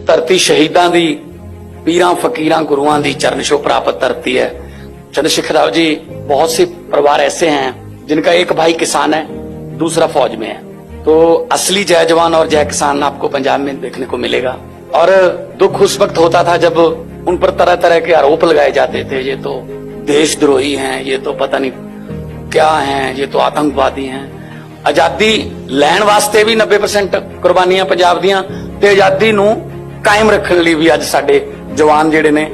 धरती शहीदां दी पीरां फकीरां गुरुआं दी चरण छो प्राप्त धरती है। चंद्रशेखर राव जी, बहुत से परिवार ऐसे हैं जिनका एक भाई किसान है, दूसरा फौज में है, तो असली जय जवान और जय किसान आपको पंजाब में देखने को मिलेगा। और दुख उस वक्त होता था जब उन पर तरह तरह के आरोप लगाए जाते थे, ये तो देशद्रोही हैं, ये तो पता नहीं क्या हैं, ये तो आतंकवादी हैं। आजादी लैण वास्ते भी 90% कुर्बानियां पंजाब दियां ते आजादी नूं कायम रखण लई भी अज साडे जवान जिहड़े ने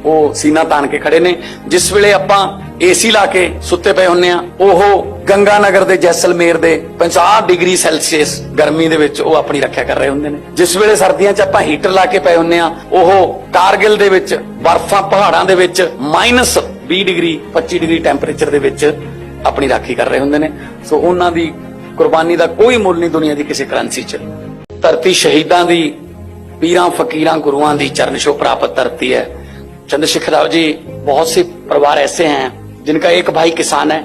ਉਹ सीना तान के खड़े ने। जिस वेले आपां एसी ला के सुत्ते पे हुन्ने आ, ਉਹ गंगानगर दे जैसलमेर दे 50 डिग्री सेल्सियस गर्मी दे विच ਉਹ अपनी रक्षा कर रहे हुंदे ने। जिस वेले सर्दियां च आपां हीटर ला के पे हुन्ने आ, ਉਹ कारगिल दे विच बर्फां पहाड़ां दे विच -20 डिग्री 25 डिग्री टैंपरेचर दे विच अपनी राखी कर रहे हुंदे ने। सो ਉਹਨਾਂ ਦੀ कुर्बानी दा कोई मुल नहीं दुनिया दी किसी करंसी च। धरती शहीदां दी पीरां फकीरां गुरुआं दी चरण छो प्राप्त धरती है। चंद्रशेखर राव जी, बहुत से परिवार ऐसे हैं जिनका एक भाई किसान है,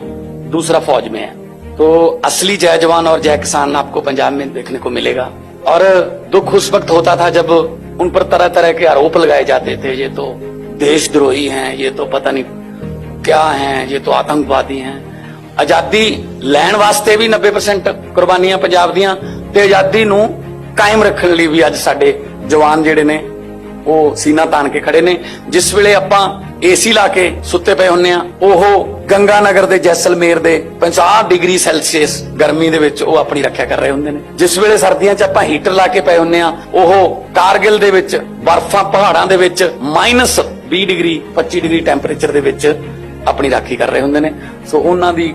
दूसरा फौज में है, तो असली जय जवान और जय किसान आपको पंजाब में देखने को मिलेगा। और दुख उस वक्त होता था जब उन पर तरह तरह के आरोप लगाए जाते थे, ये तो देशद्रोही हैं, ये तो पता नहीं क्या हैं, ये तो आतंकवादी हैं। आजादी लैण वास्ते भी 90% कुर्बानियां पंजाब दियां ते आजादी नूं कायम रखण लई भी अज साडे जवान जिहड़े ने ਉਹ सीना तान के खड़े ने। जिस वेले आपां एसी ला के सुत्ते पे हुन्ने आ, ਉਹ गंगानगर दे जैसलमेर दे 50 डिग्री सेल्सियस गर्मी दे विच ਉਹ अपनी रक्षा कर रहे हुंदे ने। जिस वेले सर्दियां च आपां हीटर ला के पे हुन्ने आ, ਉਹ कारगिल दे विच बर्फां पहाड़ां दे विच -20 डिग्री 25 डिग्री टैंपरेचर दे विच अपनी राखी कर रहे हुंदे ने। सो ਉਹਨਾਂ ਦੀ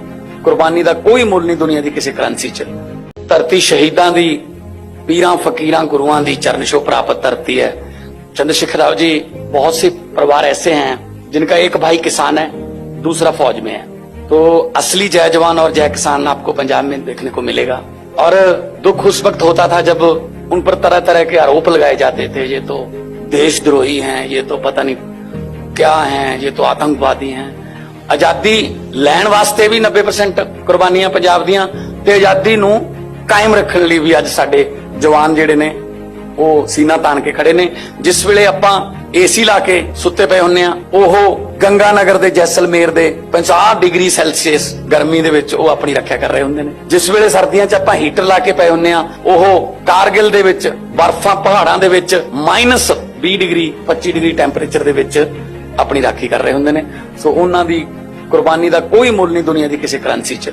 कुर्बानी दा कोई मुल नहीं दुनिया दी किसी करंसी च। धरती शहीदां दी पीरां फकीरां गुरुआं दी चरण छो प्राप्त धरती है। चंद्रशेखर राव जी, बहुत से परिवार ऐसे हैं जिनका एक भाई किसान है, दूसरा फौज में है, तो असली जय जवान और जय किसान आपको पंजाब में देखने को मिलेगा। और दुख उस वक्त होता था जब उन पर तरह तरह के आरोप लगाए जाते थे, ये तो देशद्रोही हैं, ये तो पता नहीं क्या हैं, ये तो आतंकवादी हैं। आजादी लैण वास्ते भी 90% कुर्बानियां पंजाब दियां ते आजादी नूं कायम रखण लई भी अज साडे जवान जिहड़े ने ਉਹ सीना तान के खड़े ने। जिस वेले आपां एसी ला के सुत्ते पे हुन्ने आ, ਉਹ गंगानगर दे जैसलमेर दे 50 डिग्री सेल्सियस गर्मी दे विच ਉਹ अपनी रक्षा कर रहे हुंदे ने। जिस वेले सर्दियां च आपां हीटर ला के पे हुन्ने आ, ਉਹ कारगिल दे विच बर्फां पहाड़ां दे विच -20 डिग्री 25 डिग्री टैंपरेचर दे विच अपनी राखी कर रहे हुंदे ने। सो ਉਹਨਾਂ ਦੀ कुर्बानी दा कोई मुल नहीं दुनिया दी किसी करंसी च।